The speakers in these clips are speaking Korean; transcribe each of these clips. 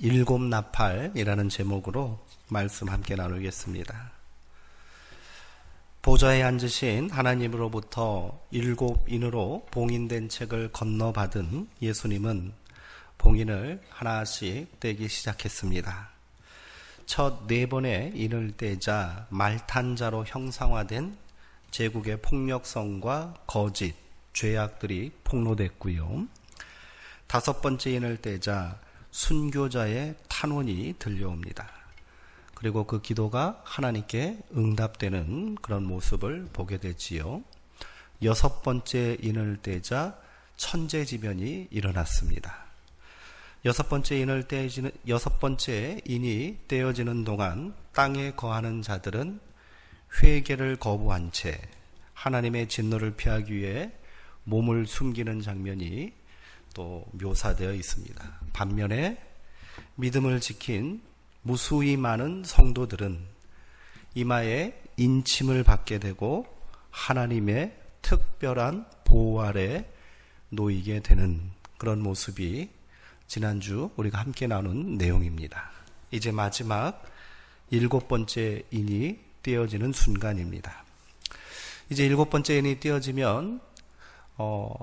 일곱 나팔이라는 제목으로 말씀 함께 나누겠습니다. 보좌에 앉으신 하나님으로부터 일곱 인으로 봉인된 책을 건너받은 예수님은 봉인을 하나씩 떼기 시작했습니다. 첫 네 번의 인을 떼자 말탄자로 형상화된 제국의 폭력성과 거짓, 죄악들이 폭로됐고요. 다섯 번째 인을 떼자 순교자의 탄원이 들려옵니다. 그리고 그 기도가 하나님께 응답되는 그런 모습을 보게 되지요. 여섯 번째 인을 떼자 천재지변이 일어났습니다. 여섯 번째 인이 떼어지는 동안 땅에 거하는 자들은 회개를 거부한 채 하나님의 진노를 피하기 위해 몸을 숨기는 장면이 또 묘사되어 있습니다. 반면에 믿음을 지킨 무수히 많은 성도들은 이마에 인침을 받게 되고 하나님의 특별한 보호 아래 놓이게 되는 그런 모습이 지난주 우리가 함께 나눈 내용입니다. 이제 마지막 일곱 번째 인이 떼어지는 순간입니다. 이제 일곱 번째 인이 떼어지면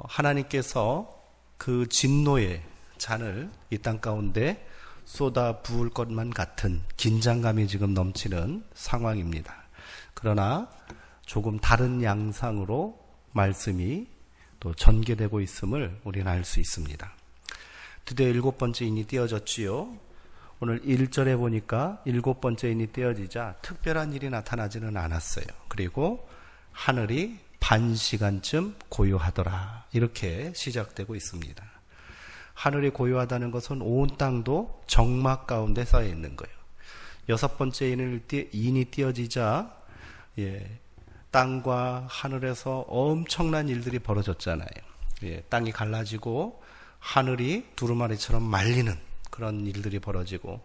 하나님께서 그 진노의 잔을 이 땅 가운데 쏟아 부을 것만 같은 긴장감이 지금 넘치는 상황입니다. 그러나 조금 다른 양상으로 말씀이 또 전개되고 있음을 우리는 알 수 있습니다. 드디어 일곱 번째 인이 떼어졌지요. 오늘 1절에 보니까 일곱 번째 인이 떼어지자 특별한 일이 나타나지는 않았어요. 그리고 하늘이 반 시간쯤 고요하더라. 이렇게 시작되고 있습니다. 하늘이 고요하다는 것은 온 땅도 정막 가운데 쌓여 있는 거예요. 여섯 번째 인이 띄어지자 땅과 하늘에서 엄청난 일들이 벌어졌잖아요. 땅이 갈라지고 하늘이 두루마리처럼 말리는 그런 일들이 벌어지고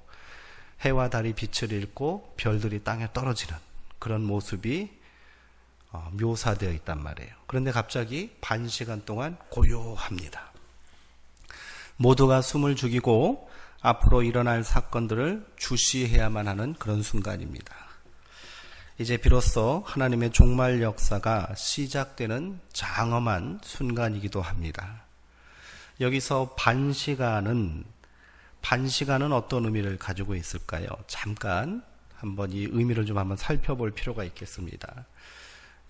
해와 달이 빛을 잃고 별들이 땅에 떨어지는 그런 모습이 묘사되어 있단 말이에요. 그런데 갑자기 반 시간 동안 고요합니다. 모두가 숨을 죽이고 앞으로 일어날 사건들을 주시해야만 하는 그런 순간입니다. 이제 비로소 하나님의 종말 역사가 시작되는 장엄한 순간이기도 합니다. 여기서 반 시간은 어떤 의미를 가지고 있을까요? 잠깐 한번 이 의미를 좀 한번 살펴볼 필요가 있겠습니다.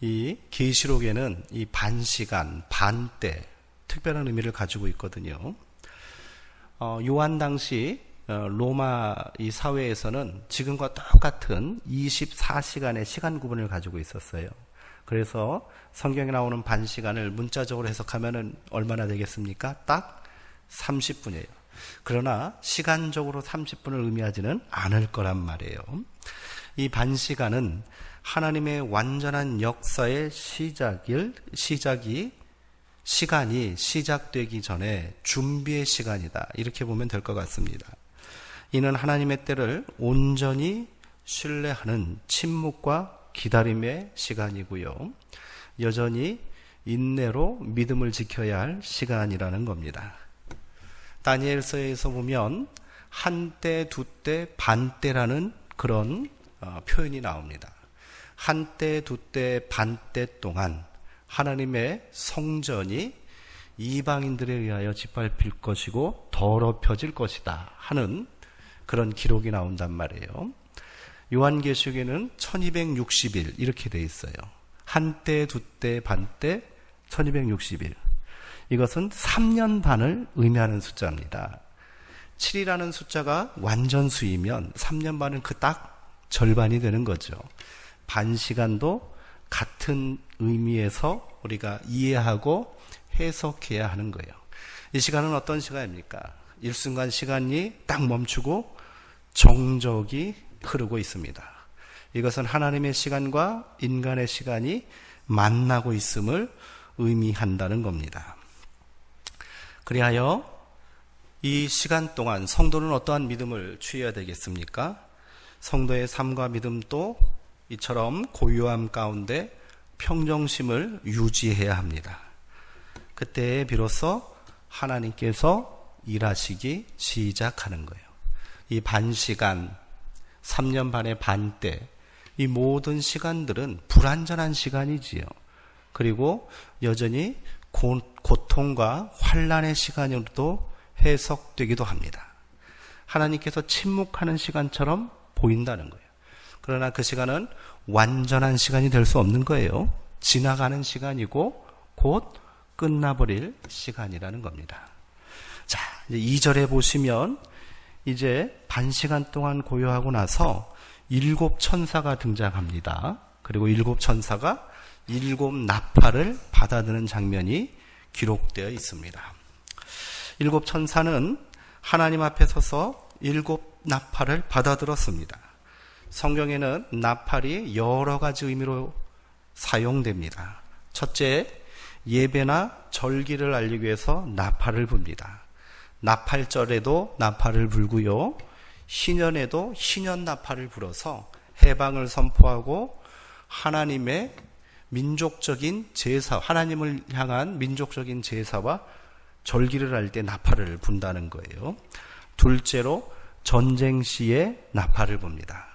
이 계시록에는 이 반 시간, 반때 특별한 의미를 가지고 있거든요. 요한 당시 로마 이 사회에서는 지금과 똑같은 24시간의 시간 구분을 가지고 있었어요. 그래서 성경에 나오는 반 시간을 문자적으로 해석하면은 얼마나 되겠습니까? 딱 30분이에요. 그러나 시간적으로 30분을 의미하지는 않을 거란 말이에요. 이 반 시간은 하나님의 완전한 역사의 시간이 시작되기 전에 준비의 시간이다. 이렇게 보면 될 것 같습니다. 이는 하나님의 때를 온전히 신뢰하는 침묵과 기다림의 시간이고요. 여전히 인내로 믿음을 지켜야 할 시간이라는 겁니다. 다니엘서에서 보면 한때, 두때, 반때라는 그런 표현이 나옵니다. 한때, 두때, 반때 동안 하나님의 성전이 이방인들에 의하여 짓밟힐 것이고 더럽혀질 것이다 하는 그런 기록이 나온단 말이에요. 요한계시록에는 1260일 이렇게 돼 있어요. 한때, 두때, 반때, 1260일. 이것은 3년 반을 의미하는 숫자입니다. 7이라는 숫자가 완전수이면 3년 반은 그 딱 절반이 되는 거죠. 반 시간도 같은 의미에서 우리가 이해하고 해석해야 하는 거예요. 이 시간은 어떤 시간입니까? 일순간 시간이 딱 멈추고 정적이 흐르고 있습니다. 이것은 하나님의 시간과 인간의 시간이 만나고 있음을 의미한다는 겁니다. 그리하여 이 시간 동안 성도는 어떠한 믿음을 취해야 되겠습니까? 성도의 삶과 믿음도 이처럼 고요함 가운데 평정심을 유지해야 합니다. 그때 비로소 하나님께서 일하시기 시작하는 거예요. 이 반 시간, 3년 반의 반때, 이 모든 시간들은 불완전한 시간이지요. 그리고 여전히 고통과 환난의 시간으로도 해석되기도 합니다. 하나님께서 침묵하는 시간처럼 보인다는 거예요. 그러나 그 시간은 완전한 시간이 될 수 없는 거예요. 지나가는 시간이고 곧 끝나버릴 시간이라는 겁니다. 자, 이제 2절에 보시면 이제 반 시간 동안 고요하고 나서 7 천사가 등장합니다. 그리고 7 천사가 7 나팔을 받아드는 장면이 기록되어 있습니다. 7 천사는 하나님 앞에 서서 7 나팔을 받아들었습니다. 성경에는 나팔이 여러 가지 의미로 사용됩니다. 첫째, 예배나 절기를 알리기 위해서 나팔을 붑니다. 나팔절에도 나팔을 불고요. 신년에도 신년 나팔을 불어서 해방을 선포하고 하나님의 민족적인 제사, 하나님을 향한 민족적인 제사와 절기를 할 때 나팔을 분다는 거예요. 둘째로 전쟁 시에 나팔을 붑니다.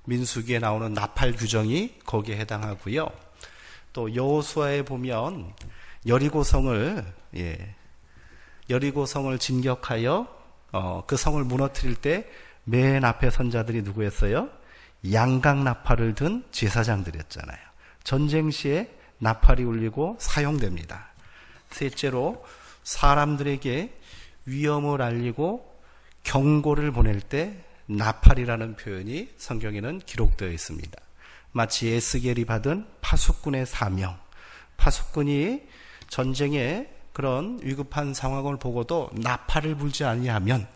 민수기에 나오는 나팔 규정이 거기에 해당하고요. 또 여호수아에 보면 여리고성을 진격하여 그 성을 무너뜨릴 때 맨 앞에 선자들이 누구였어요? 양각 나팔을 든 제사장들이었잖아요. 전쟁 시에 나팔이 울리고 사용됩니다. 셋째로 사람들에게 위험을 알리고 경고를 보낼 때 나팔이라는 표현이 성경에는 기록되어 있습니다. 마치 에스겔이 받은 파수꾼의 사명, 파수꾼이 전쟁에 그런 위급한 상황을 보고도 나팔을 불지 아니하면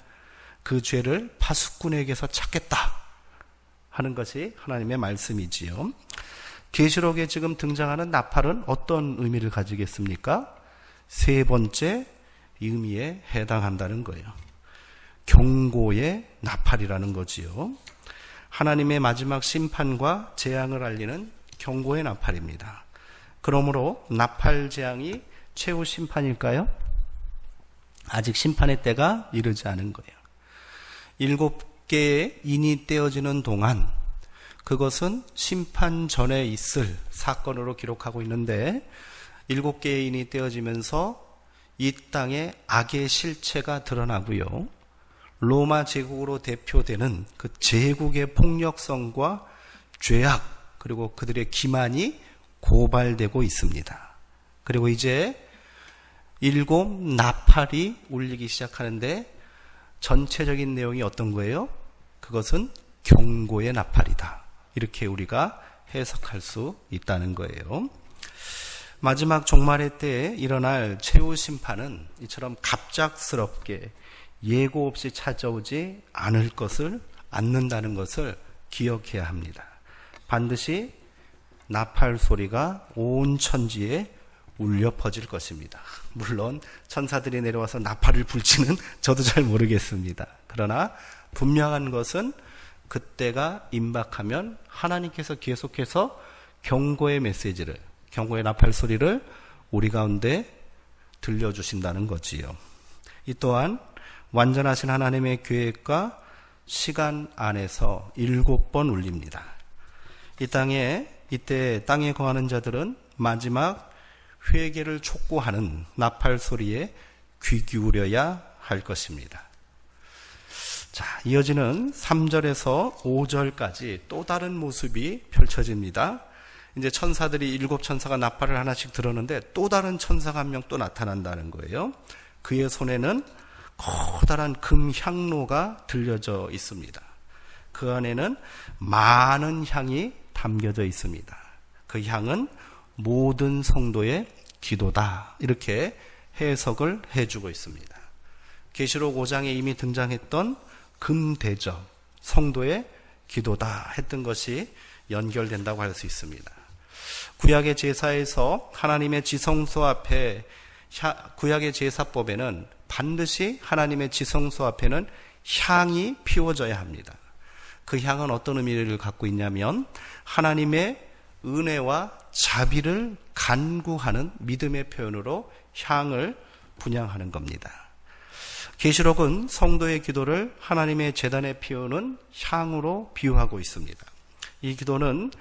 그 죄를 파수꾼에게서 찾겠다 하는 것이 하나님의 말씀이지요. 계시록에 지금 등장하는 나팔은 어떤 의미를 가지겠습니까? 세 번째 의미에 해당한다는 거예요. 경고의 나팔이라는 거지요. 하나님의 마지막 심판과 재앙을 알리는 경고의 나팔입니다. 그러므로 나팔 재앙이 최후 심판일까요? 아직 심판의 때가 이르지 않은 거예요. 7개의 인이 떼어지는 동안 그것은 심판 전에 있을 사건으로 기록하고 있는데 7개의 인이 떼어지면서 이 땅에 악의 실체가 드러나고요. 로마 제국으로 대표되는 그 제국의 폭력성과 죄악 그리고 그들의 기만이 고발되고 있습니다. 그리고 이제 7 나팔이 울리기 시작하는데 전체적인 내용이 어떤 거예요? 그것은 경고의 나팔이다. 이렇게 우리가 해석할 수 있다는 거예요. 마지막 종말의 때에 일어날 최후 심판은 이처럼 갑작스럽게 예고 없이 찾아오지 않는다는 것을 기억해야 합니다. 반드시 나팔 소리가 온 천지에 울려 퍼질 것입니다. 물론 천사들이 내려와서 나팔을 불지는 저도 잘 모르겠습니다. 그러나 분명한 것은 그때가 임박하면 하나님께서 계속해서 경고의 메시지를, 경고의 나팔 소리를 우리 가운데 들려주신다는 거지요. 이 또한 완전하신 하나님의 계획과 시간 안에서 7번 울립니다. 이때 땅에 거하는 자들은 마지막 회개를 촉구하는 나팔 소리에 귀 기울여야 할 것입니다. 자, 이어지는 3절에서 5절까지 또 다른 모습이 펼쳐집니다. 이제 천사들이 7 천사가 나팔을 하나씩 들었는데 또 다른 천사가 한 명 또 나타난다는 거예요. 그의 손에는 커다란 금 향로가 들려져 있습니다. 그 안에는 많은 향이 담겨져 있습니다. 그 향은 모든 성도의 기도다. 이렇게 해석을 해주고 있습니다. 계시록 5장에 이미 등장했던 금대접, 성도의 기도다 했던 것이 연결된다고 할 수 있습니다. 구약의 제사에서 하나님의 지성소 앞에, 구약의 제사법에는 반드시 하나님의 지성소 앞에는 향이 피워져야 합니다. 그 향은 어떤 의미를 갖고 있냐면 하나님의 은혜와 자비를 간구하는 믿음의 표현으로 향을 분향하는 겁니다. 계시록은 성도의 기도를 하나님의 제단에 피우는 향으로 비유하고 있습니다. 이 기도는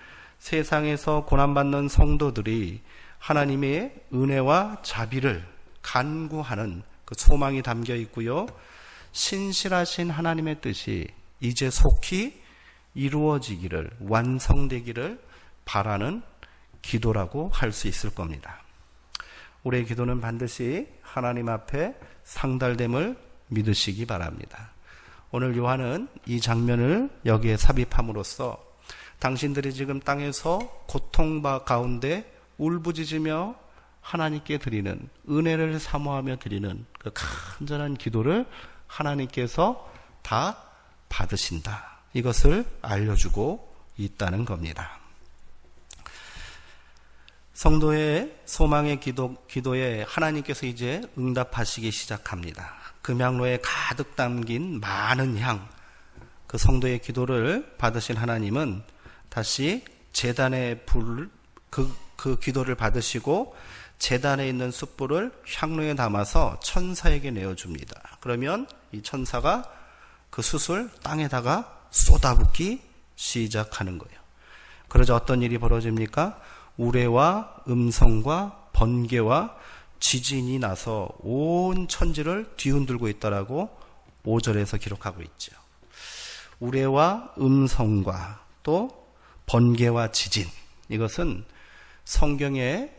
세상에서 고난받는 성도들이 하나님의 은혜와 자비를 간구하는 그 소망이 담겨 있고요. 신실하신 하나님의 뜻이 이제 속히 이루어지기를, 완성되기를 바라는 기도라고 할 수 있을 겁니다. 우리의 기도는 반드시 하나님 앞에 상달됨을 믿으시기 바랍니다. 오늘 요한은 이 장면을 여기에 삽입함으로써 당신들이 지금 땅에서 고통 가운데 울부짖으며 하나님께 드리는, 은혜를 사모하며 드리는 그 간절한 기도를 하나님께서 다 받으신다, 이것을 알려주고 있다는 겁니다. 성도의 소망의 기도에 하나님께서 이제 응답하시기 시작합니다. 금양로에 가득 담긴 많은 향, 그 성도의 기도를 받으신 하나님은 다시 제단의 불, 그 기도를 받으시고 제단에 있는 숯불을 향로에 담아서 천사에게 내어줍니다. 그러면 이 천사가 그 숯을 땅에다가 쏟아붓기 시작하는 거예요. 그러자 어떤 일이 벌어집니까? 우레와 음성과 번개와 지진이 나서 온 천지를 뒤흔들고 있다라고 5절에서 기록하고 있죠. 우레와 음성과 또 번개와 지진, 이것은 성경의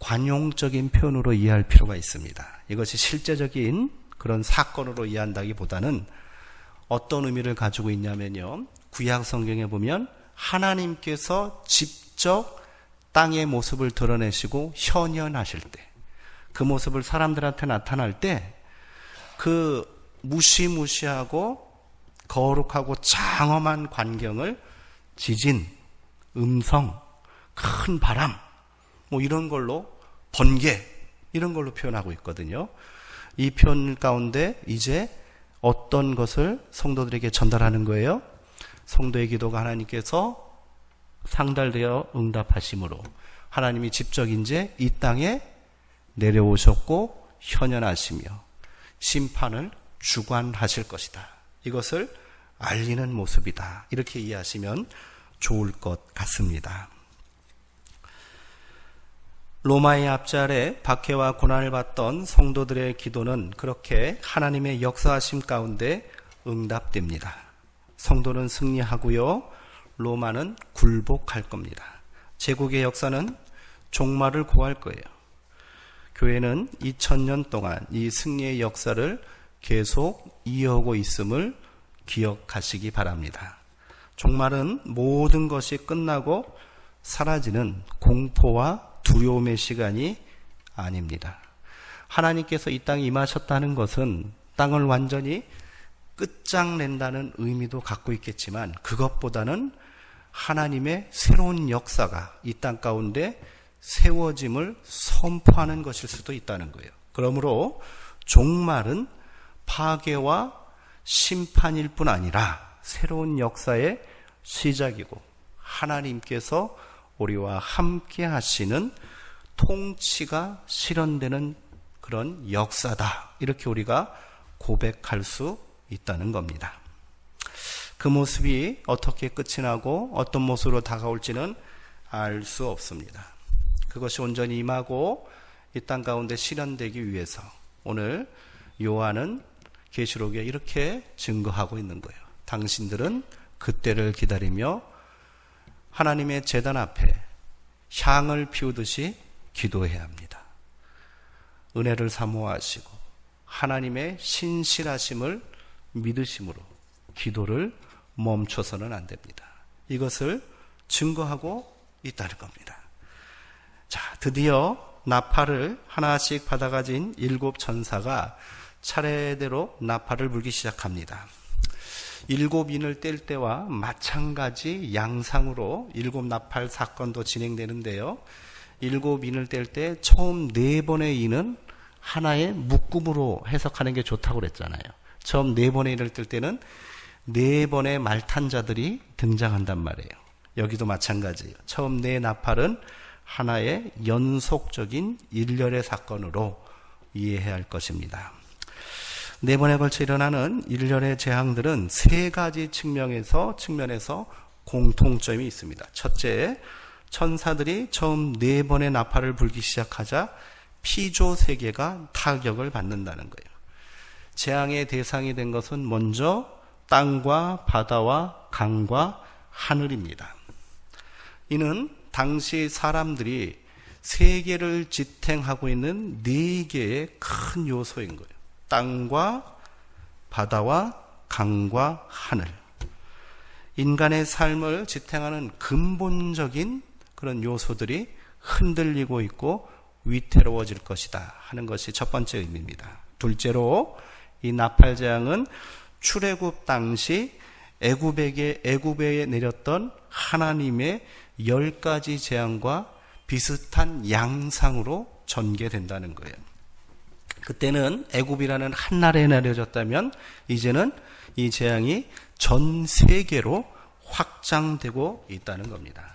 관용적인 표현으로 이해할 필요가 있습니다. 이것이 실제적인 그런 사건으로 이해한다기보다는 어떤 의미를 가지고 있냐면요, 구약 성경에 보면 하나님께서 직접 땅의 모습을 드러내시고 현현하실 때, 그 모습을 사람들한테 나타날 때 그 무시무시하고 거룩하고 장엄한 광경을 지진, 음성, 큰 바람, 뭐 이런 걸로, 번개, 이런 걸로 표현하고 있거든요. 이 표현 가운데 이제 어떤 것을 성도들에게 전달하는 거예요? 성도의 기도가 하나님께서 상달되어 응답하심으로 하나님이 직접 이제 이 땅에 내려오셨고 현현하시며 심판을 주관하실 것이다, 이것을 알리는 모습이다, 이렇게 이해하시면 좋을 것 같습니다. 로마의 앞자리에 박해와 고난을 받던 성도들의 기도는 그렇게 하나님의 역사하심 가운데 응답됩니다. 성도는 승리하고요, 로마는 굴복할 겁니다. 제국의 역사는 종말을 고할 거예요. 교회는 2000년 동안 이 승리의 역사를 계속 이어오고 있음을 기억하시기 바랍니다. 종말은 모든 것이 끝나고 사라지는 공포와 두려움의 시간이 아닙니다. 하나님께서 이 땅에 임하셨다는 것은 땅을 완전히 끝장낸다는 의미도 갖고 있겠지만, 그것보다는 하나님의 새로운 역사가 이 땅 가운데 세워짐을 선포하는 것일 수도 있다는 거예요. 그러므로 종말은 파괴와 심판일 뿐 아니라 새로운 역사의 시작이고, 하나님께서 우리와 함께 하시는 통치가 실현되는 그런 역사다, 이렇게 우리가 고백할 수 있다는 겁니다. 그 모습이 어떻게 끝이 나고 어떤 모습으로 다가올지는 알 수 없습니다. 그것이 온전히 임하고 이 땅 가운데 실현되기 위해서 오늘 요한은 계시록에 이렇게 증거하고 있는 거예요. 당신들은 그때를 기다리며 하나님의 제단 앞에 향을 피우듯이 기도해야 합니다. 은혜를 사모하시고 하나님의 신실하심을 믿으심으로 기도를 멈춰서는 안 됩니다. 이것을 증거하고 있다는 겁니다. 자, 드디어 나팔을 하나씩 받아가진 7 천사가 차례대로 나팔을 불기 시작합니다. 7인을 뗄 때와 마찬가지 양상으로 7 나팔 사건도 진행되는데요. 7인을 뗄 때 처음 4번의 인은 하나의 묶음으로 해석하는 게 좋다고 그랬잖아요. 처음 4번의 인을 뗄 때는 4번의 말탄자들이 등장한단 말이에요. 여기도 마찬가지예요. 처음 4 나팔은 하나의 연속적인 일련의 사건으로 이해해야 할 것입니다. 네 번에 걸쳐 일어나는 일련의 재앙들은 세 가지 측면에서 공통점이 있습니다. 첫째, 천사들이 처음 네 번의 나팔을 불기 시작하자 피조 세계가 타격을 받는다는 거예요. 재앙의 대상이 된 것은 먼저 땅과 바다와 강과 하늘입니다. 이는 당시 사람들이 세계를 지탱하고 있는 네 개의 큰 요소인 거예요. 땅과 바다와 강과 하늘. 인간의 삶을 지탱하는 근본적인 그런 요소들이 흔들리고 있고 위태로워질 것이다 하는 것이 첫 번째 의미입니다. 둘째로 이 나팔 재앙은 출애굽 당시 애굽에 내렸던 하나님의 10가지 재앙과 비슷한 양상으로 전개된다는 거예요. 그때는 애굽이라는 한 나라에 내려졌다면 이제는 이 재앙이 전 세계로 확장되고 있다는 겁니다.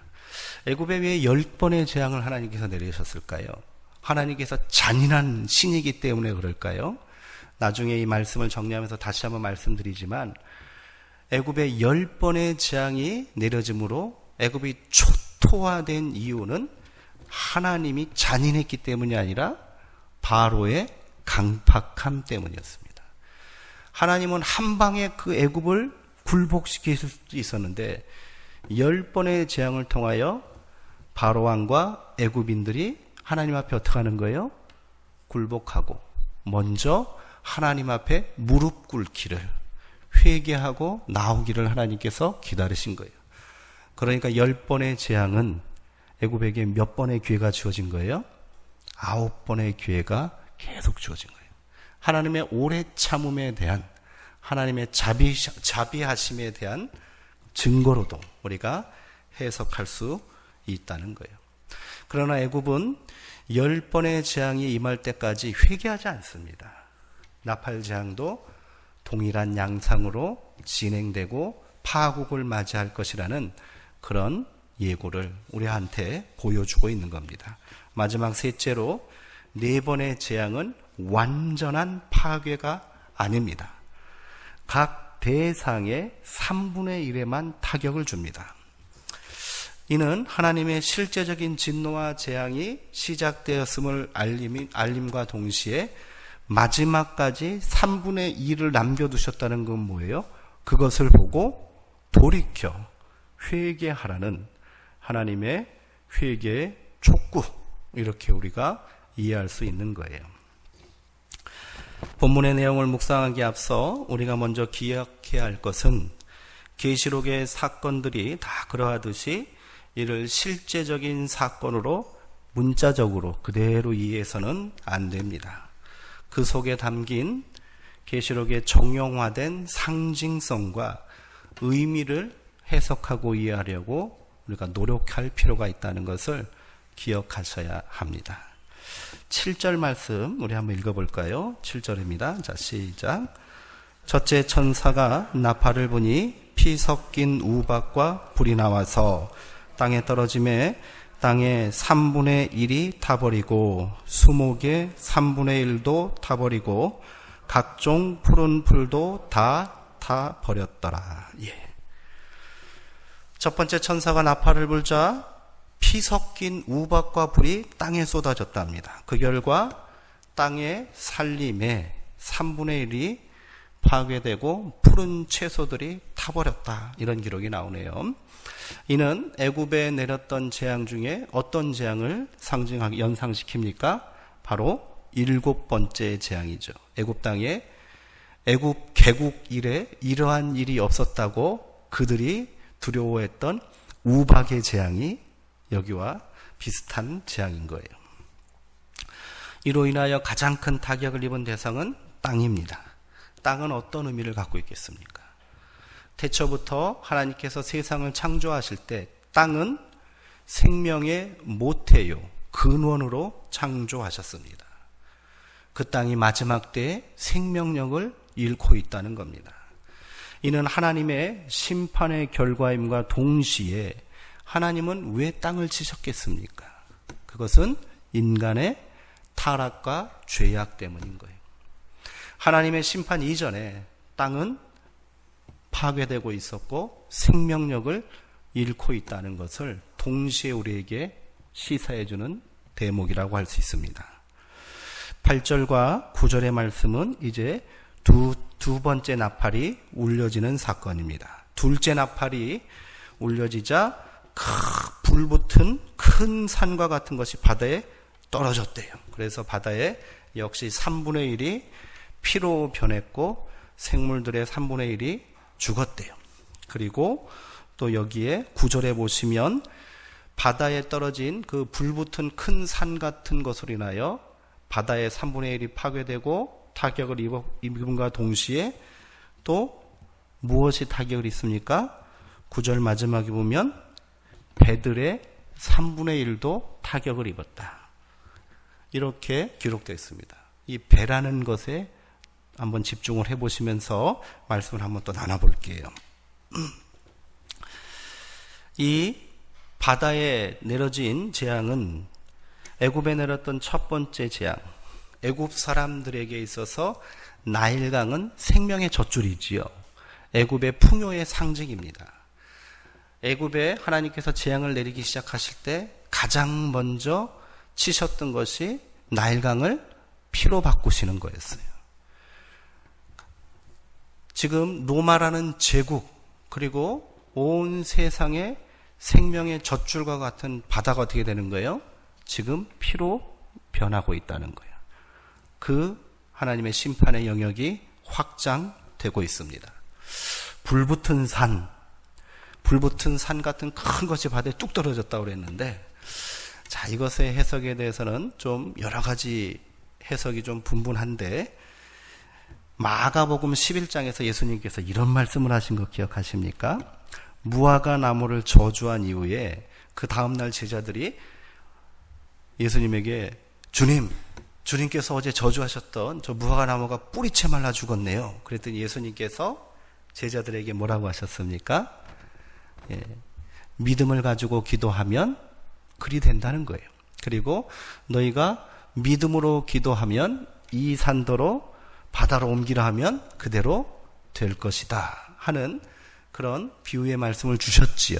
애굽에 왜 10번의 재앙을 하나님께서 내리셨을까요? 하나님께서 잔인한 신이기 때문에 그럴까요? 나중에 이 말씀을 정리하면서 다시 한번 말씀드리지만 애굽에 10번의 재앙이 내려짐으로 애굽이 초토화된 이유는 하나님이 잔인했기 때문이 아니라 바로의 강팍함 때문이었습니다. 하나님은 한 방에 그 애굽을 굴복시킬 수도 있었는데 10번의 재앙을 통하여 바로 왕과 애굽인들이 하나님 앞에 어떻게 하는 거예요? 굴복하고 먼저 하나님 앞에 무릎 꿇기를, 회개하고 나오기를 하나님께서 기다리신 거예요. 그러니까 10번의 재앙은 애굽에게 몇 번의 기회가 주어진 거예요? 9번의 기회가 계속 주어진 거예요. 하나님의 오래 참음에 대한, 하나님의 자비하심에 대한 증거로도 우리가 해석할 수 있다는 거예요. 그러나 애굽은 10번의 재앙이 임할 때까지 회개하지 않습니다. 나팔 재앙도 동일한 양상으로 진행되고 파국을 맞이할 것이라는 그런 예고를 우리한테 보여주고 있는 겁니다. 마지막 셋째로, 4번의 재앙은 완전한 파괴가 아닙니다. 각 대상의 3분의 1에만 타격을 줍니다. 이는 하나님의 실제적인 진노와 재앙이 시작되었음을 알림과 동시에 마지막까지 3분의 2를 남겨두셨다는 건 뭐예요? 그것을 보고 돌이켜 회개하라는 하나님의 회개의 촉구, 이렇게 우리가 이해할 수 있는 거예요. 본문의 내용을 묵상하기에 앞서 우리가 먼저 기억해야 할 것은 계시록의 사건들이 다 그러하듯이 이를 실제적인 사건으로 문자적으로 그대로 이해해서는 안 됩니다. 그 속에 담긴 계시록의 정형화된 상징성과 의미를 해석하고 이해하려고 우리가 노력할 필요가 있다는 것을 기억하셔야 합니다. 7절 말씀 우리 한번 읽어볼까요? 7절입니다. 자, 시작. 첫째 천사가 나팔을 부니 피 섞인 우박과 불이 나와서 땅에 떨어짐에 땅의 3분의 1이 타버리고 수목의 3분의 1도 타버리고 각종 푸른 풀도 다 타버렸더라. 예. 첫 번째 천사가 나팔을 불자 피 섞인 우박과 불이 땅에 쏟아졌답니다. 그 결과 땅의 산림의 3분의 1이 파괴되고 푸른 채소들이 타버렸다. 이런 기록이 나오네요. 이는 애굽에 내렸던 재앙 중에 어떤 재앙을 연상시킵니까? 바로 7번째 재앙이죠. 애굽 땅에 애굽 개국 이래 이러한 일이 없었다고 그들이 두려워했던 우박의 재앙이 여기와 비슷한 재앙인 거예요. 이로 인하여 가장 큰 타격을 입은 대상은 땅입니다. 땅은 어떤 의미를 갖고 있겠습니까? 태초부터 하나님께서 세상을 창조하실 때 땅은 생명의 모태요, 근원으로 창조하셨습니다. 그 땅이 마지막 때에 생명력을 잃고 있다는 겁니다. 이는 하나님의 심판의 결과임과 동시에 하나님은 왜 땅을 치셨겠습니까? 그것은 인간의 타락과 죄악 때문인 거예요. 하나님의 심판 이전에 땅은 파괴되고 있었고 생명력을 잃고 있다는 것을 동시에 우리에게 시사해주는 대목이라고 할 수 있습니다. 8절과 9절의 말씀은 이제 두 번째 나팔이 울려지는 사건입니다. 둘째 나팔이 울려지자 불붙은 큰 산과 같은 것이 바다에 떨어졌대요. 그래서 바다에 역시 3분의 1이 피로 변했고 생물들의 3분의 1이 죽었대요. 그리고 또 여기에 9절에 보시면 바다에 떨어진 그 불붙은 큰 산 같은 것으로 인하여 바다의 3분의 1이 파괴되고 타격을 입음과 동시에 또 무엇이 타격을 입습니까? 9절 마지막에 보면 배들의 3분의 1도 타격을 입었다. 이렇게 기록되어 있습니다. 이 배라는 것에 한번 집중을 해보시면서 말씀을 한번 또 나눠볼게요. 이 바다에 내려진 재앙은 애굽에 내렸던 첫 번째 재앙, 애굽 사람들에게 있어서 나일강은 생명의 젖줄이지요. 애굽의 풍요의 상징입니다. 애굽에 하나님께서 재앙을 내리기 시작하실 때 가장 먼저 치셨던 것이 나일강을 피로 바꾸시는 거였어요. 지금 로마라는 제국 그리고 온 세상의 생명의 젖줄과 같은 바다가 어떻게 되는 거예요? 지금 피로 변하고 있다는 거예요. 그 하나님의 심판의 영역이 확장되고 있습니다. 불붙은 산 같은 큰 것이 바다에 뚝 떨어졌다고 그랬는데, 자, 이것의 해석에 대해서는 좀 여러 가지 해석이 좀 분분한데, 마가복음 11장에서 예수님께서 이런 말씀을 하신 거 기억하십니까? 무화과 나무를 저주한 이후에 그 다음날 제자들이 예수님에게 주님께서 어제 저주하셨던 저 무화과 나무가 뿌리채 말라 죽었네요. 그랬더니 예수님께서 제자들에게 뭐라고 하셨습니까? 믿음을 가지고 기도하면 그리 된다는 거예요. 그리고 너희가 믿음으로 기도하면 이 산더러 바다로 옮기라 하면 그대로 될 것이다 하는 그런 비유의 말씀을 주셨지요.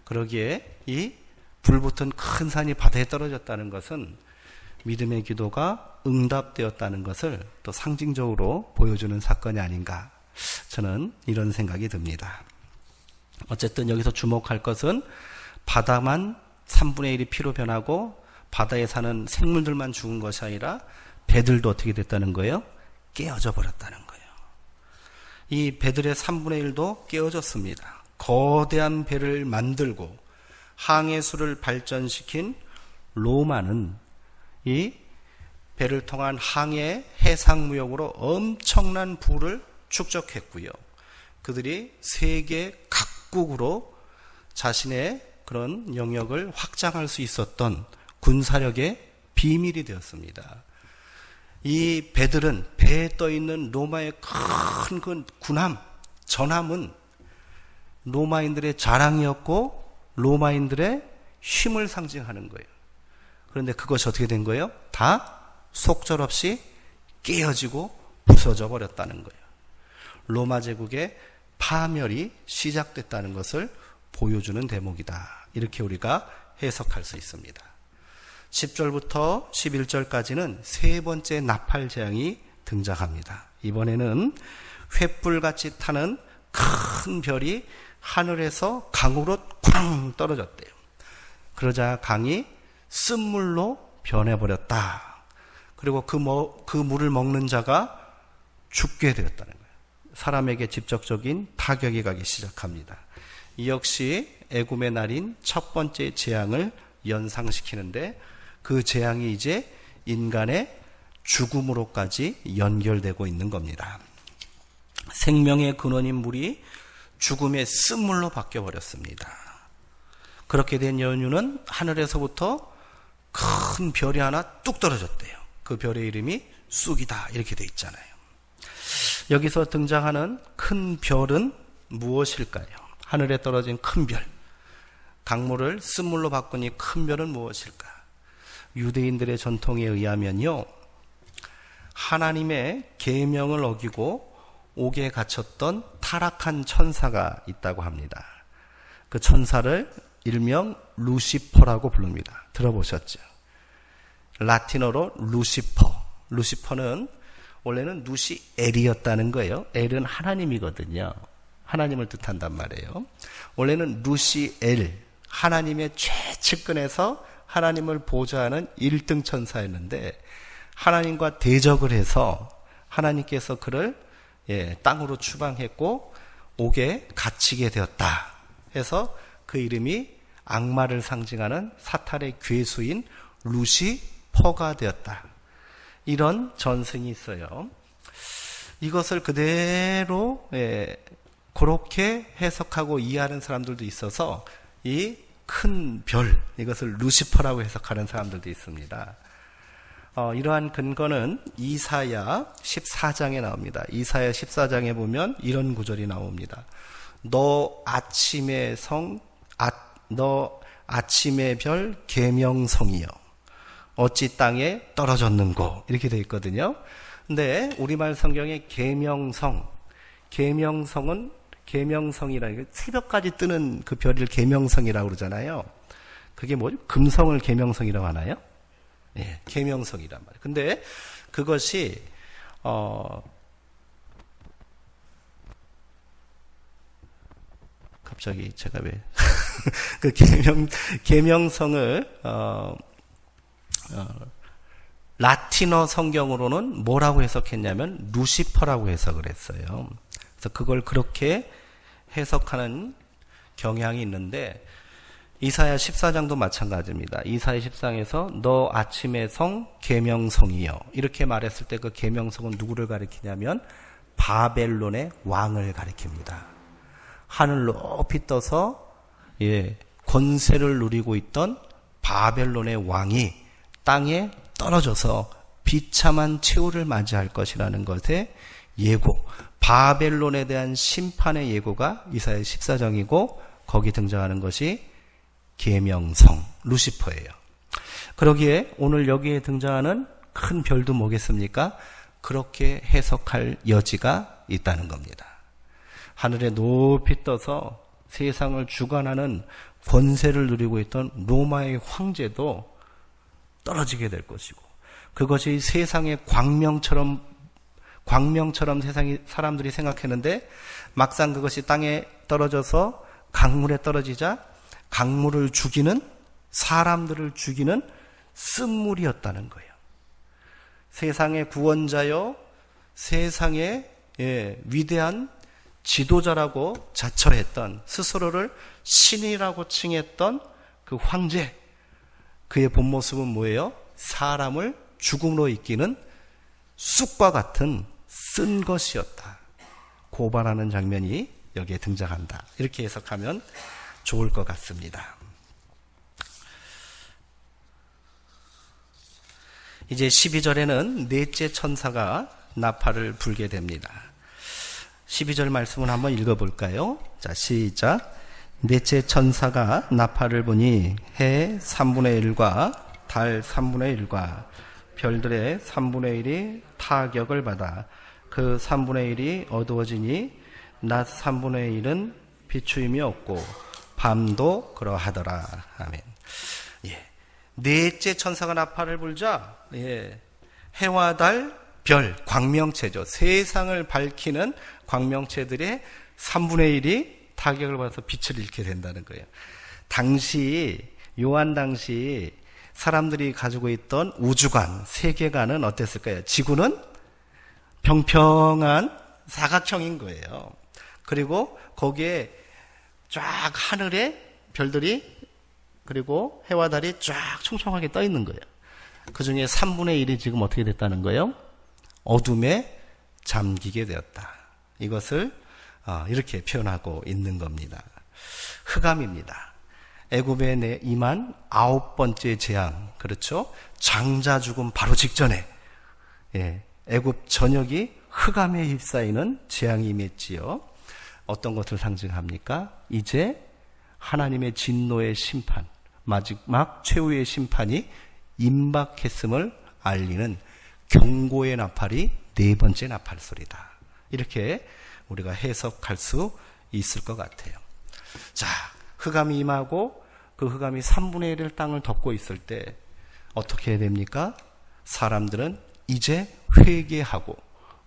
그러기에 이 불붙은 큰 산이 바다에 떨어졌다는 것은 믿음의 기도가 응답되었다는 것을 또 상징적으로 보여주는 사건이 아닌가, 저는 이런 생각이 듭니다. 어쨌든 여기서 주목할 것은 바다만 3분의 1이 피로 변하고 바다에 사는 생물들만 죽은 것이 아니라 배들도 어떻게 됐다는 거예요? 깨어져 버렸다는 거예요. 이 배들의 3분의 1도 깨어졌습니다. 거대한 배를 만들고 항해술을 발전시킨 로마는 이 배를 통한 항해 해상무역으로 엄청난 부를 축적했고요. 그들이 세계 각국으로 자신의 그런 영역을 확장할 수 있었던 군사력의 비밀이 되었습니다. 이 배들은 배에 떠있는 로마의 큰 그 군함, 전함은 로마인들의 자랑이었고 로마인들의 힘을 상징하는 거예요. 그런데 그것이 어떻게 된 거예요? 다 속절없이 깨어지고 부서져 버렸다는 거예요. 로마 제국의 파멸이 시작됐다는 것을 보여주는 대목이다. 이렇게 우리가 해석할 수 있습니다. 10절부터 11절까지는 세 번째 나팔 재앙이 등장합니다. 이번에는 횃불같이 타는 큰 별이 하늘에서 강으로 쾅 떨어졌대요. 그러자 강이 쓴물로 변해버렸다. 그리고 그 물을 먹는 자가 죽게 되었다는 거예요. 사람에게 직접적인 타격이 가기 시작합니다. 이 역시 애굽의 날인 첫 번째 재앙을 연상시키는데, 그 재앙이 이제 인간의 죽음으로까지 연결되고 있는 겁니다. 생명의 근원인 물이 죽음의 쓴물로 바뀌어버렸습니다. 그렇게 된 연유는 하늘에서부터 큰 별이 하나 뚝 떨어졌대요. 그 별의 이름이 쑥이다, 이렇게 돼 있잖아요. 여기서 등장하는 큰 별은 무엇일까요? 하늘에 떨어진 큰 별, 강물을 쓴물로 바꾸니 큰 별은 무엇일까? 유대인들의 전통에 의하면요, 하나님의 계명을 어기고 옥에 갇혔던 타락한 천사가 있다고 합니다. 그 천사를 일명 루시퍼라고 부릅니다. 들어보셨죠? 라틴어로 루시퍼. 루시퍼는 원래는 루시엘이었다는 거예요. 엘은 하나님이거든요. 하나님을 뜻한단 말이에요. 원래는 루시엘, 하나님의 최측근에서 하나님을 보좌하는 1등 천사였는데 하나님과 대적을 해서 하나님께서 그를 땅으로 추방했고 옥에 갇히게 되었다 해서 그 이름이 악마를 상징하는 사탄의 괴수인 루시퍼가 되었다. 이런 전승이 있어요. 이것을 그대로 그렇게 해석하고 이해하는 사람들도 있어서 이 큰 별, 이것을 루시퍼라고 해석하는 사람들도 있습니다. 이러한 근거는 이사야 14장에 나옵니다. 이사야 14장에 보면 이런 구절이 나옵니다. 너 아침의 별 계명성이여 어찌 땅에 떨어졌는고 이렇게 되어 있거든요. 근데 우리말 성경에 계명성이라 새벽까지 뜨는 그 별을 계명성이라고 그러잖아요. 그게 뭐죠? 금성을 계명성이라고 하나요? 예, 계명성이란 말이에요. 근데 그것이 갑자기 제가 왜 그 계명성을 라틴어 성경으로는 뭐라고 해석했냐면 루시퍼라고 해석을 했어요. 그래서 그걸 그렇게 해석하는 경향이 있는데 이사야 14장도 마찬가지입니다. 이사야 14장에서 너 아침의 성 계명성이여 이렇게 말했을 때 그 계명성은 누구를 가리키냐면 바벨론의 왕을 가리킵니다. 하늘 높이 떠서 권세를 누리고 있던 바벨론의 왕이 땅에 떨어져서 비참한 최후를 맞이할 것이라는 것의 예고, 바벨론에 대한 심판의 예고가 이사야 14장이고 거기 등장하는 것이 계명성, 루시퍼예요. 그러기에 오늘 여기에 등장하는 큰 별도 뭐겠습니까? 그렇게 해석할 여지가 있다는 겁니다. 하늘에 높이 떠서 세상을 주관하는 권세를 누리고 있던 로마의 황제도 떨어지게 될 것이고 그것이 세상의 광명처럼 세상이 사람들이 생각했는데 막상 그것이 땅에 떨어져서 강물에 떨어지자 강물을 죽이는 사람들을 죽이는 쓴물이었다는 거예요. 세상의 구원자요, 세상의 위대한 지도자라고 자처했던 스스로를 신이라고 칭했던 그 황제, 그의 본 모습은 뭐예요? 사람을 죽음으로 이끄는 쑥과 같은 쓴 것이었다. 고발하는 장면이 여기에 등장한다. 이렇게 해석하면 좋을 것 같습니다. 이제 12절에는 넷째 천사가 나팔을 불게 됩니다. 12절 말씀을 한번 읽어볼까요? 자, 시작. 넷째 천사가 나팔을 부니 해 3분의 1과 달 3분의 1과 별들의 3분의 1이 타격을 받아 그 3분의 1이 어두워지니 낮 3분의 1은 비추임이 없고 밤도 그러하더라. 아멘. 넷째 천사가 나팔을 불자 해와 달, 별, 광명체죠. 세상을 밝히는 광명체들의 3분의 1이 타격을 받아서 빛을 잃게 된다는 거예요. 요한 당시 사람들이 가지고 있던 우주관, 세계관은 어땠을까요? 지구는 평평한 사각형인 거예요. 그리고 거기에 쫙 하늘에 별들이 그리고 해와 달이 쫙 총총하게 떠 있는 거예요. 그 중에 3분의 1이 지금 어떻게 됐다는 거예요? 어둠에 잠기게 되었다. 이것을 이렇게 표현하고 있는 겁니다. 흑암입니다. 애굽에 임한 9번째 재앙, 그렇죠? 장자 죽음 바로 직전에 애굽 전역이 흑암에 휩싸이는 재앙이 임했지요. 어떤 것을 상징합니까? 이제 하나님의 진노의 심판, 마지막 최후의 심판이 임박했음을 알리는 경고의 나팔이 네 번째 나팔 소리다. 이렇게 우리가 해석할 수 있을 것 같아요. 자, 흑암이 임하고 그 흑암이 3분의 1을 땅을 덮고 있을 때 어떻게 해야 됩니까? 사람들은 이제 회개하고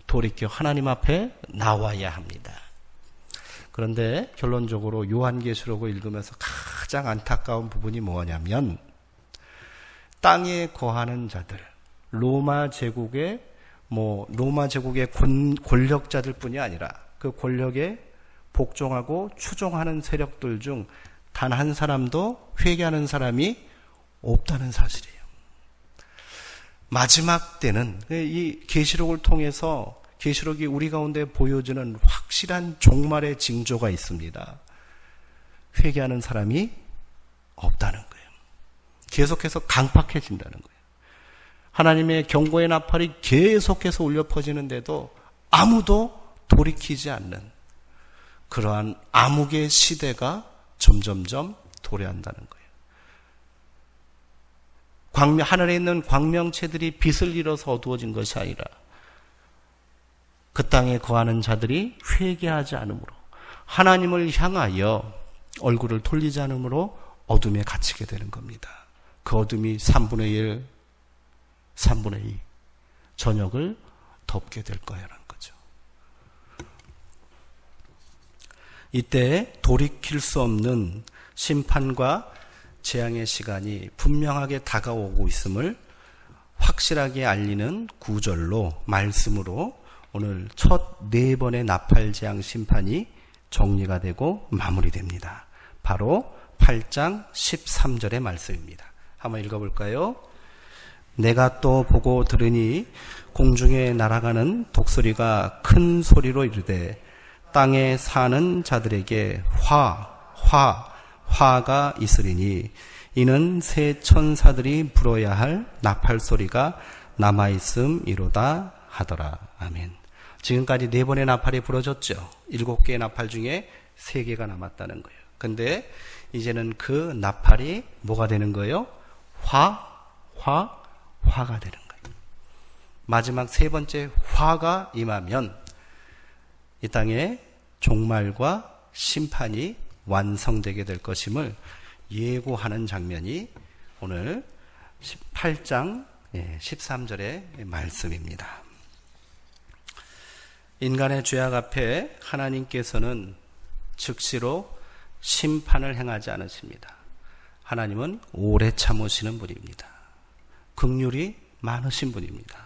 돌이켜 하나님 앞에 나와야 합니다. 그런데 결론적으로 요한계시록을 읽으면서 가장 안타까운 부분이 뭐냐면 땅에 거하는 자들, 로마 제국의 권력자들 뿐이 아니라 그 권력에 복종하고 추종하는 세력들 중 단 한 사람도 회개하는 사람이 없다는 사실이에요. 마지막 때는 이 계시록을 통해서 계시록이 우리 가운데 보여주는 확실한 종말의 징조가 있습니다. 회개하는 사람이 없다는 거예요. 계속해서 강팍해진다는 거예요. 하나님의 경고의 나팔이 계속해서 울려 퍼지는데도 아무도 돌이키지 않는 그러한 암흑의 시대가 점점점 도래한다는 거예요. 하늘에 있는 광명체들이 빛을 잃어서 어두워진 것이 아니라 그 땅에 거하는 자들이 회개하지 않으므로 하나님을 향하여 얼굴을 돌리지 않으므로 어둠에 갇히게 되는 겁니다. 그 어둠이 3분의 1, 3분의 2 저녁을 덮게 될 거야라는 거죠. 이때 돌이킬 수 없는 심판과 재앙의 시간이 분명하게 다가오고 있음을 확실하게 알리는 구절로 말씀으로 오늘 첫 4번의 나팔 재앙 심판이 정리가 되고 마무리됩니다. 바로 8장 13절의 말씀입니다. 한번 읽어볼까요? 내가 또 보고 들으니 공중에 날아가는 독수리가 큰 소리로 이르되 땅에 사는 자들에게 화가 있으리니 이는 새 천사들이 불어야 할 나팔 소리가 남아있음이로다 하더라. 아멘. 지금까지 4번의 나팔이 불어졌죠. 7개의 나팔 중에 3개가 남았다는 거예요. 근데 이제는 그 나팔이 뭐가 되는 거예요? 화가 되는 거예요. 마지막 3번째 화가 임하면 이 땅에 종말과 심판이 완성되게 될 것임을 예고하는 장면이 오늘 8장 13절의 말씀입니다. 인간의 죄악 앞에 하나님께서는 즉시로 심판을 행하지 않으십니다. 하나님은 오래 참으시는 분입니다. 긍휼이 많으신 분입니다.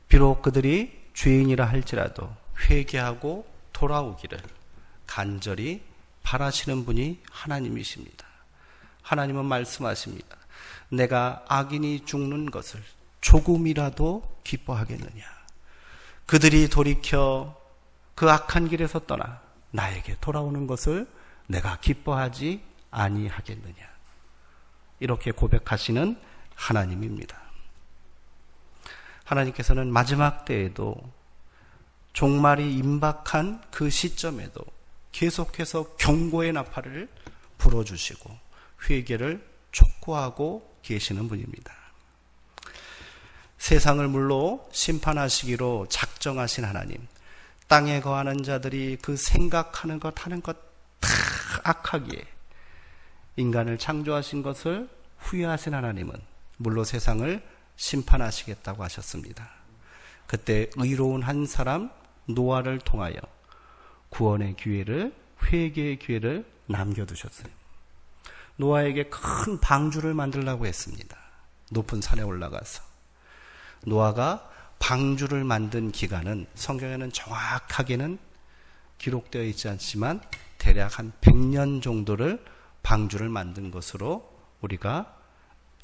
비록 그들이 죄인이라 할지라도 회개하고 돌아오기를 간절히 바라시는 분이 하나님이십니다. 하나님은 말씀하십니다. 내가 악인이 죽는 것을 조금이라도 기뻐하겠느냐. 그들이 돌이켜 그 악한 길에서 떠나 나에게 돌아오는 것을 내가 기뻐하지 아니하겠느냐. 이렇게 고백하시는 하나님입니다. 하나님께서는 마지막 때에도 종말이 임박한 그 시점에도 계속해서 경고의 나팔을 불어주시고 회개를 촉구하고 계시는 분입니다. 세상을 물로 심판하시기로 작정하신 하나님, 땅에 거하는 자들이 그 생각하는 것 하는 것 다 악하기에 인간을 창조하신 것을 후회하신 하나님은 물로 세상을 심판하시겠다고 하셨습니다. 그때 의로운 한 사람 노아를 통하여 구원의 기회를, 회개의 기회를 남겨두셨어요. 노아에게 큰 방주를 만들라고 했습니다. 높은 산에 올라가서. 노아가 방주를 만든 기간은 성경에는 정확하게는 기록되어 있지 않지만 대략 한 100년 정도를 방주를 만든 것으로 우리가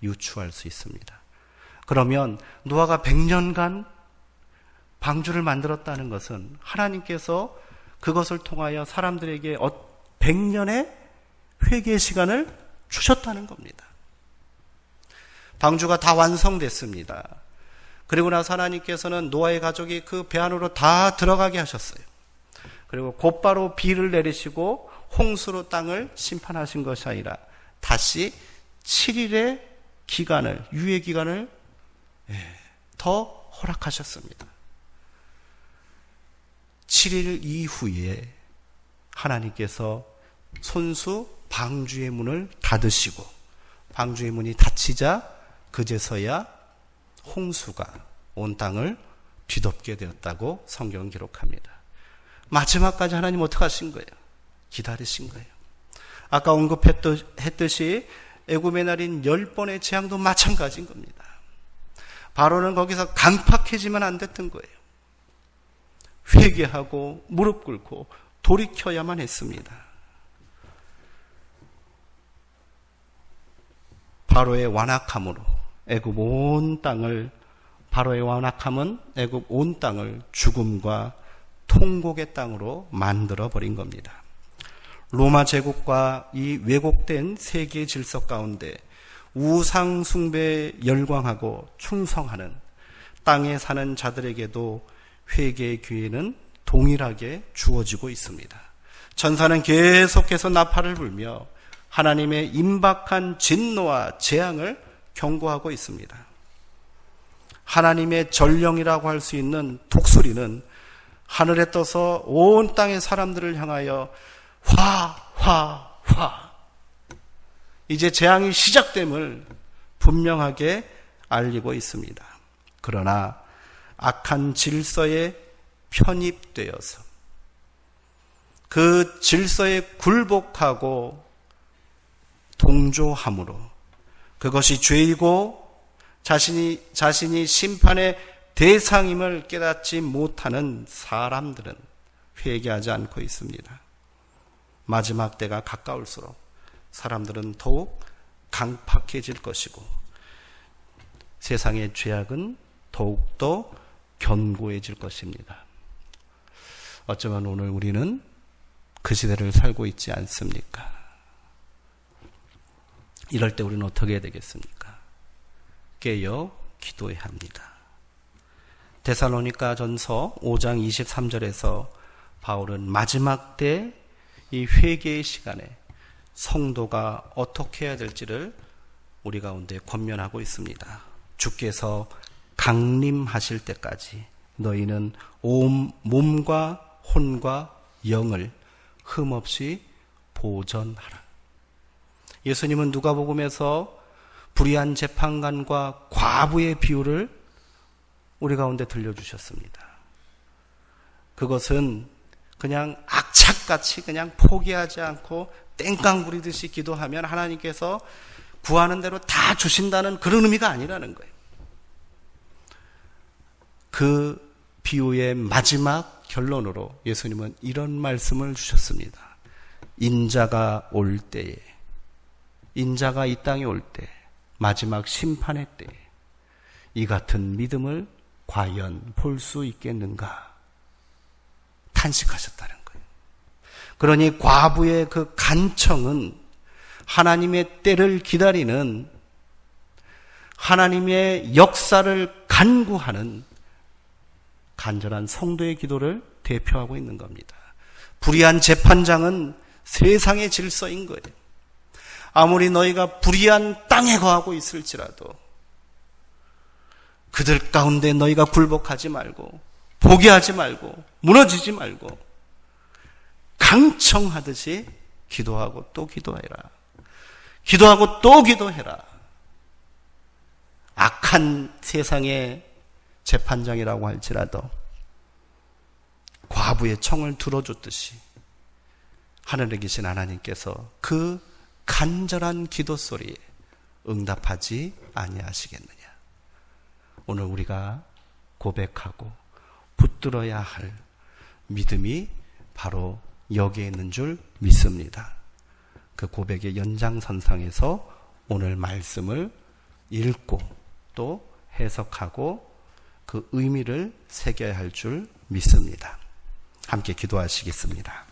유추할 수 있습니다. 그러면 노아가 100년간 방주를 만들었다는 것은 하나님께서 그것을 통하여 사람들에게 100년의 회개 시간을 주셨다는 겁니다. 방주가 다 완성됐습니다. 그리고 나서 하나님께서는 노아의 가족이 그 배 안으로 다 들어가게 하셨어요. 그리고 곧바로 비를 내리시고 홍수로 땅을 심판하신 것이 아니라 다시 7일의 기간을, 유예 기간을 더 허락하셨습니다. 7일 이후에 하나님께서 손수 방주의 문을 닫으시고 방주의 문이 닫히자 그제서야 홍수가 온 땅을 뒤덮게 되었다고 성경은 기록합니다. 마지막까지 하나님 어떻게 하신 거예요? 기다리신 거예요. 아까 언급했듯이 애굽의 날인 10번의 재앙도 마찬가지인 겁니다. 바로는 거기서 강팍해지면 안 됐던 거예요. 회개하고 무릎 꿇고 돌이켜야만 했습니다. 바로의 완악함으로 애굽 온 땅을 바로의 완악함은 애굽 온 땅을 죽음과 통곡의 땅으로 만들어 버린 겁니다. 로마 제국과 이 왜곡된 세계 질서 가운데 우상 숭배에 열광하고 충성하는 땅에 사는 자들에게도 회개의 기회는 동일하게 주어지고 있습니다. 천사는 계속해서 나팔을 불며 하나님의 임박한 진노와 재앙을 경고하고 있습니다. 하나님의 전령이라고 할 수 있는 독수리는 하늘에 떠서 온 땅의 사람들을 향하여 화 이제 재앙이 시작됨을 분명하게 알리고 있습니다. 그러나 악한 질서에 편입되어서 그 질서에 굴복하고 동조함으로 그것이 죄이고 자신이 심판의 대상임을 깨닫지 못하는 사람들은 회개하지 않고 있습니다. 마지막 때가 가까울수록 사람들은 더욱 강팍해질 것이고 세상의 죄악은 더욱더 견고해질 것입니다. 어쩌면 오늘 우리는 그 시대를 살고 있지 않습니까? 이럴 때 우리는 어떻게 해야 되겠습니까? 깨어 기도해야 합니다. 데살로니가 전서 5장 23절에서 바울은 마지막 때 이 회개의 시간에 성도가 어떻게 해야 될지를 우리 가운데 권면하고 있습니다. 주께서 강림하실 때까지 너희는 온 몸과 혼과 영을 흠없이 보전하라. 예수님은 누가복음에서 불의한 재판관과 과부의 비유를 우리 가운데 들려주셨습니다. 그것은 그냥 악착같이 그냥 포기하지 않고 땡깡 부리듯이 기도하면 하나님께서 구하는 대로 다 주신다는 그런 의미가 아니라는 거예요. 그 비유의 마지막 결론으로 예수님은 이런 말씀을 주셨습니다. 인자가 올 때에, 인자가 이 땅에 올 때, 마지막 심판의 때에 이 같은 믿음을 과연 볼 수 있겠는가? 탄식하셨다는 거예요. 그러니 과부의 그 간청은 하나님의 때를 기다리는 하나님의 역사를 간구하는 간절한 성도의 기도를 대표하고 있는 겁니다. 불의한 재판장은 세상의 질서인 거예요. 아무리 너희가 불의한 땅에 거하고 있을지라도 그들 가운데 너희가 굴복하지 말고 포기하지 말고 무너지지 말고 강청하듯이 기도하고 또 기도해라. 기도하고 또 기도해라. 악한 세상의 재판장이라고 할지라도 과부의 청을 들어줬듯이 하늘에 계신 하나님께서 그 간절한 기도 소리에 응답하지 아니하시겠느냐. 오늘 우리가 고백하고 붙들어야 할 믿음이 바로 여기에 있는 줄 믿습니다. 그 고백의 연장선상에서 오늘 말씀을 읽고 또 해석하고 그 의미를 새겨야 할 줄 믿습니다. 함께 기도하시겠습니다.